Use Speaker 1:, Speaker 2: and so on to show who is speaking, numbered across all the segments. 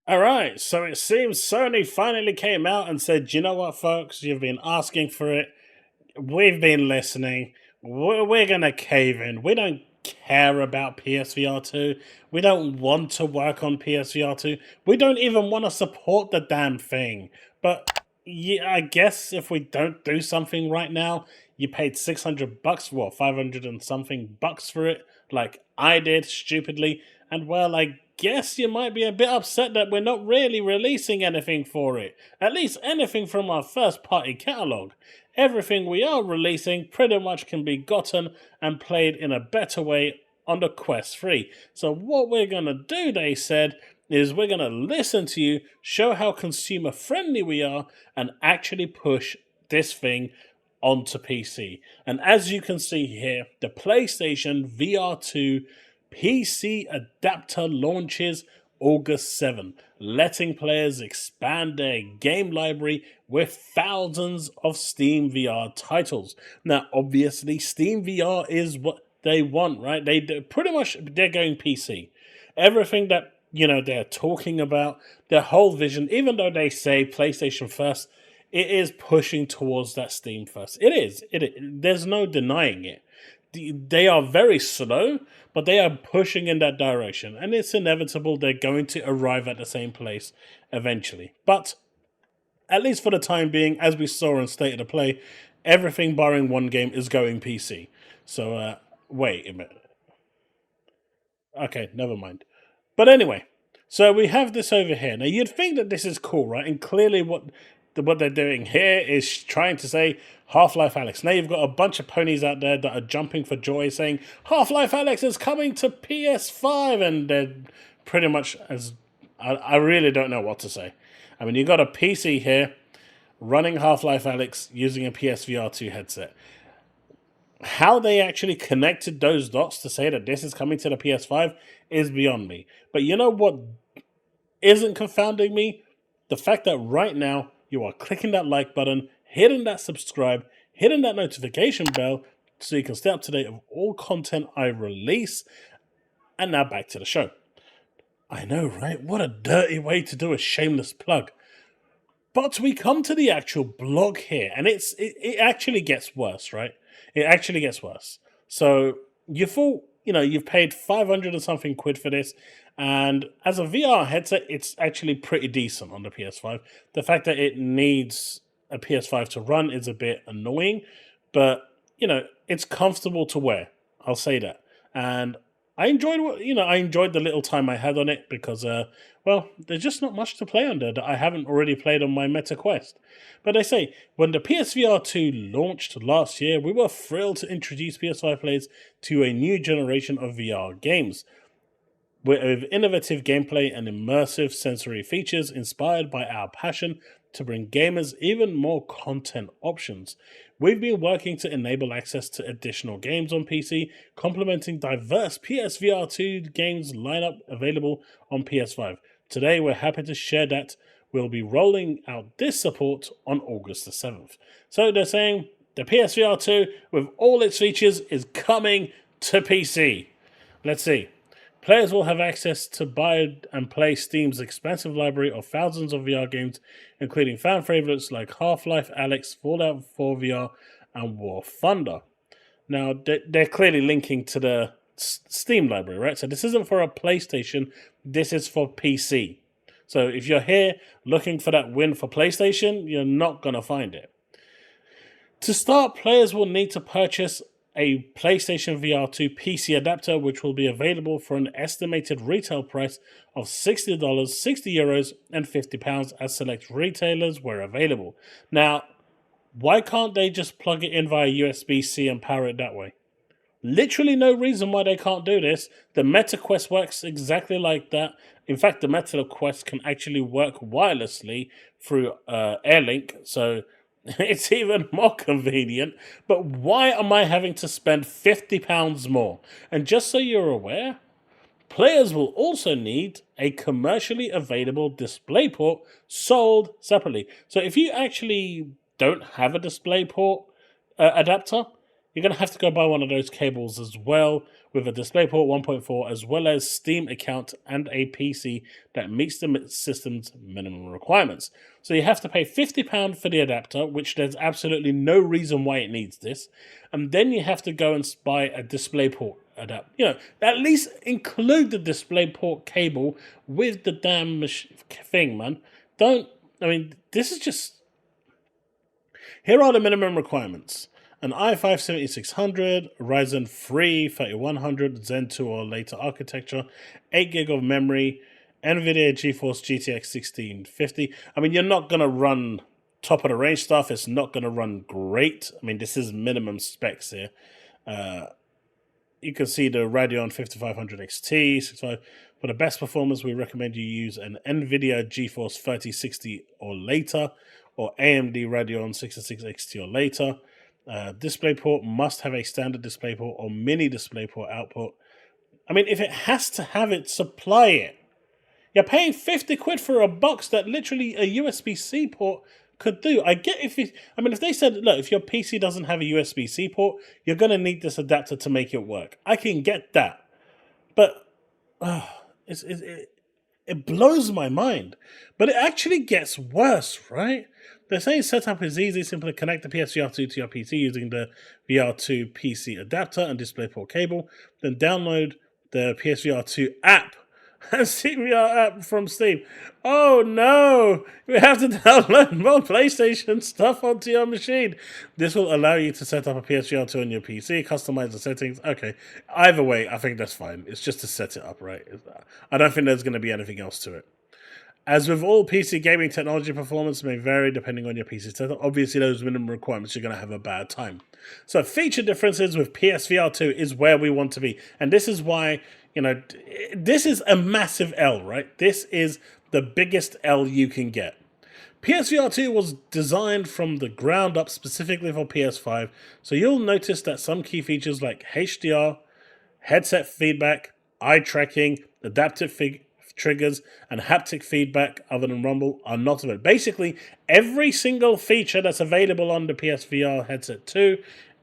Speaker 1: Alright, so it seems Sony finally came out and said, you know what, folks, you've been asking for it. We've been listening. We're going to cave in. We don't care about PSVR2. We don't want to work on PSVR2. We don't even want to support the damn thing. But yeah, I guess if we don't do something right now, you paid $600, well, 500 and something bucks for it, like I did stupidly. And well, I guess you might be a bit upset that we're not really releasing anything for it. At least anything from our first party catalog. Everything we are releasing pretty much can be gotten and played in a better way on the Quest 3. So what we're going to do, they said, is we're going to listen to you, show how consumer friendly we are, and actually push this thing onto PC. And as you can see here, the PlayStation VR2 PC adapter launches August 7, letting players expand their game library with thousands of Steam VR titles. Now, obviously, Steam VR is what they want, right? They pretty much they're going PC. Everything that they're talking about, their whole vision, even though they say PlayStation first, it is pushing towards that Steam first. It is. There's no denying it. They are very slow, but they are pushing in that direction, and it's inevitable they're going to arrive at the same place eventually. But at least for the time being, as we saw in State of the Play, everything barring one game is going PC. So, wait a minute. Okay, never mind. But anyway, so we have this over here. Now, you'd think that this is cool, right? And clearly what they're doing here is trying to say Half-Life Alyx. Now you've got a bunch of ponies out there that are jumping for joy saying Half-Life Alyx is coming to PS5, and they're pretty much as... I really don't know what to say. I mean, you've got a PC here running Half-Life Alyx using a PSVR2 headset. How they actually connected those dots to say that this is coming to the PS5 is beyond me. But you know what isn't confounding me? The fact that right now you are clicking that like button, hitting that subscribe, hitting that notification bell so you can stay up to date of all content I release. And now back to the show. I know, right? What a dirty way to do a shameless plug. But we come to the actual blog here, and it actually gets worse, right? It actually gets worse. So you thought, you've paid 500 and something quid for this, and as a VR headset, it's actually pretty decent on the PS5. The fact that it needs a PS5 to run is a bit annoying, but, it's comfortable to wear. I'll say that. And I enjoyed the little time I had on it because, there's just not much to play on there that I haven't already played on my Meta Quest. But they say, when the PSVR2 launched last year, we were thrilled to introduce PS5 players to a new generation of VR games, with innovative gameplay and immersive sensory features inspired by our passion to bring gamers even more content options. We've been working to enable access to additional games on PC, complementing diverse PSVR2 games lineup available on PS5. Today, we're happy to share that we'll be rolling out this support on August the 7th. So they're saying the PSVR2, with all its features, is coming to PC. Let's see. Players will have access to buy and play Steam's expansive library of thousands of VR games, including fan favorites like Half-Life Alyx, Fallout 4 VR, and War Thunder. Now, they're clearly linking to the Steam library, right? So this isn't for a PlayStation, this is for PC. So if you're here looking for that win for PlayStation, you're not going to find it. To start, players will need to purchase a PlayStation VR2 PC adapter, which will be available for an estimated retail price of $60, €60, and £50 as select retailers were available. Now, why can't they just plug it in via USB-C and power it that way? Literally no reason why they can't do this. The Meta Quest works exactly like that. In fact, the Meta Quest can actually work wirelessly through Airlink, so it's even more convenient. But why am I having to spend £50 more? And just so you're aware, players will also need a commercially available DisplayPort sold separately. So if you actually don't have a DisplayPort adapter, you're going to have to go buy one of those cables as well with a DisplayPort 1.4 as well as Steam account and a PC that meets the system's minimum requirements. So you have to pay £50 for the adapter, which there's absolutely no reason why it needs this. And then you have to go and buy a DisplayPort adapter. You know, at least include the DisplayPort cable with the damn thing, man. This is just... Here are the minimum requirements. An i5-7600, Ryzen 3 3100, Zen 2 or later architecture, 8 gig of memory, NVIDIA GeForce GTX 1650. I mean, you're not going to run top of the range stuff. It's not going to run great. I mean, this is minimum specs here. You can see the Radeon 5500 XT, 65. For the best performance, we recommend you use an NVIDIA GeForce 3060 or later, or AMD Radeon 66 XT or later. DisplayPort must have a standard DisplayPort or mini DisplayPort output. I mean, if it has to have it, supply it. You're paying 50 quid for a box that literally a USB-C port could do. I get if they said, look, if your PC doesn't have a USB-C port, you're going to need this adapter to make it work. I can get that. But it blows my mind. But it actually gets worse, right? They're saying setup is easy. Simply connect the PSVR2 to your PC using the VR2 PC adapter and DisplayPort cable. Then download the PSVR2 app and CVR app from Steam. Oh no! You have to download more PlayStation stuff onto your machine. This will allow you to set up a PSVR2 on your PC, customize the settings. Okay, either way, I think that's fine. It's just to set it up, right? I don't think there's going to be anything else to it. As with all PC gaming technology, performance may vary depending on your PC setup. Obviously, those minimum requirements, you're going to have a bad time. So feature differences with PSVR2 is where we want to be. And this is why, this is a massive L, right? This is the biggest L you can get. PSVR2 was designed from the ground up specifically for PS5. So you'll notice that some key features like HDR, headset feedback, eye tracking, adaptive triggers, and haptic feedback other than Rumble are not available. Basically, every single feature that's available on the PSVR headset 2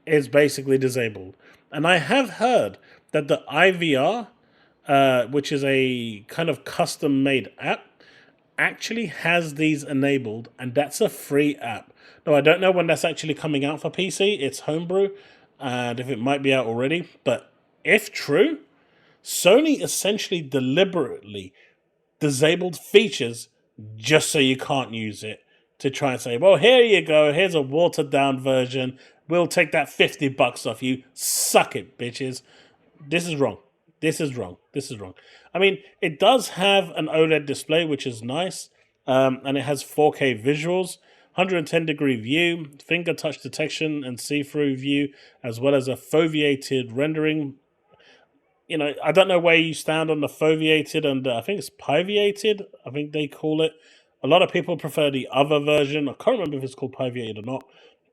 Speaker 1: is basically disabled. And I have heard that the IVR, which is a kind of custom-made app, actually has these enabled, and that's a free app. Now, I don't know when that's actually coming out for PC. It's homebrew, and if it might be out already. But if true, Sony essentially deliberately disabled features just so you can't use it, to try and say, well, here you go, here's a watered down version, we'll take that $50 off you, suck it, bitches. This is wrong. This is wrong. I mean, it does have an OLED display, which is nice, and it has 4K visuals, 110-degree view, finger touch detection and see-through view, as well as a foveated rendering. I don't know where you stand on the foveated and I think it's piveated, I think they call it. A lot of people prefer the other version. I can't remember if it's called piveated or not,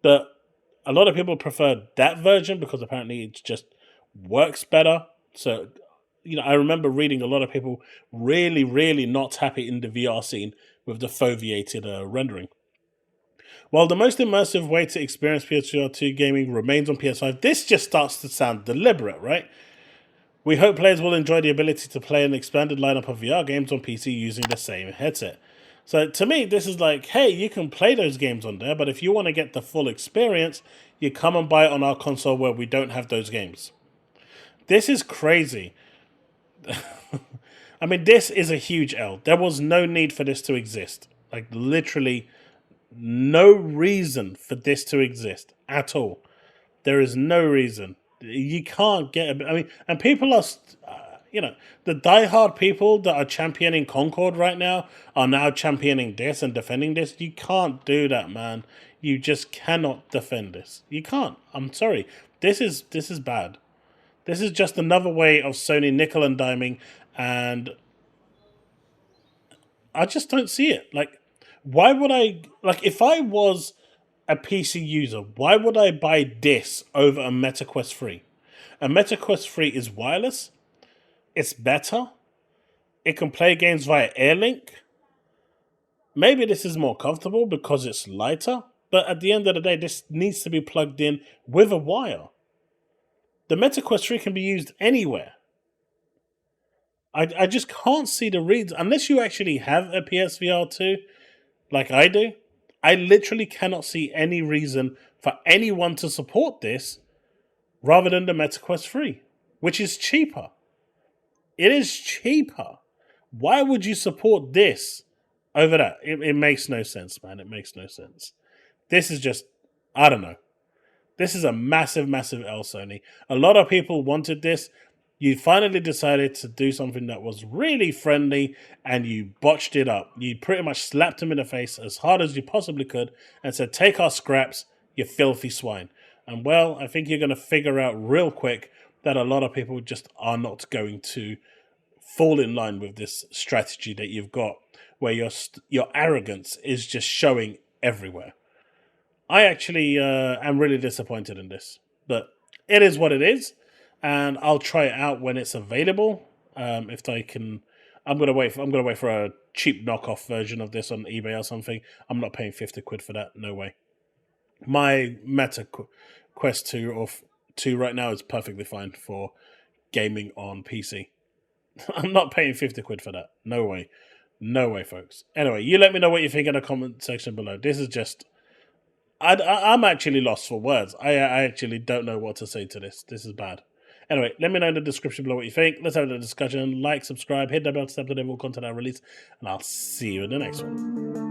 Speaker 1: but a lot of people prefer that version because apparently it just works better. So, I remember reading a lot of people really, really not happy in the VR scene with the foveated rendering. While the most immersive way to experience PSVR2 gaming remains on PS5, this just starts to sound deliberate, right? We hope players will enjoy the ability to play an expanded lineup of VR games on PC using the same headset. So to me, this is like, hey, you can play those games on there, but if you want to get the full experience, you come and buy it on our console where we don't have those games. This is crazy. I mean, this is a huge L. There was no need for this to exist. Like, literally no reason for this to exist at all. There is no reason. You can't get... and people are... the diehard people that are championing Concord right now are now championing this and defending this. You can't do that, man. You just cannot defend this. You can't. I'm sorry. This is bad. This is just another way of Sony nickel and diming, and I just don't see it. Like, why would I... if I was a PC user, why would I buy this over a MetaQuest 3? A MetaQuest 3 is wireless. It's better. It can play games via Airlink. Maybe this is more comfortable because it's lighter. But at the end of the day, this needs to be plugged in with a wire. The Meta Quest 3 can be used anywhere. I just can't see the reason, unless you actually have a PSVR2 like I do. I literally cannot see any reason for anyone to support this rather than the Meta Quest 3, which is cheaper. It is cheaper. Why would you support this over that? It makes no sense, man. It makes no sense. This is just, I don't know. This is a massive, massive L, Sony. A lot of people wanted this. You finally decided to do something that was really friendly and you botched it up. You pretty much slapped him in the face as hard as you possibly could and said, take our scraps, you filthy swine. And well, I think you're going to figure out real quick that a lot of people just are not going to fall in line with this strategy that you've got, where your arrogance is just showing everywhere. I actually am really disappointed in this, but it is what it is, and I'll try it out when it's available. If I can, I'm gonna wait for a cheap knockoff version of this on eBay or something. I'm not paying 50 quid for that. No way. My Meta Quest 2 or 2 right now is perfectly fine for gaming on PC. I'm not paying 50 quid for that. No way. No way, folks. Anyway, you let me know what you think in the comment section below. This is just... I'm actually lost for words. I actually don't know what to say to this. This is bad. Anyway, let me know in the description below what you think. Let's have a discussion. Like, subscribe, hit that bell to step the devil content I release, and I'll see you in the next one.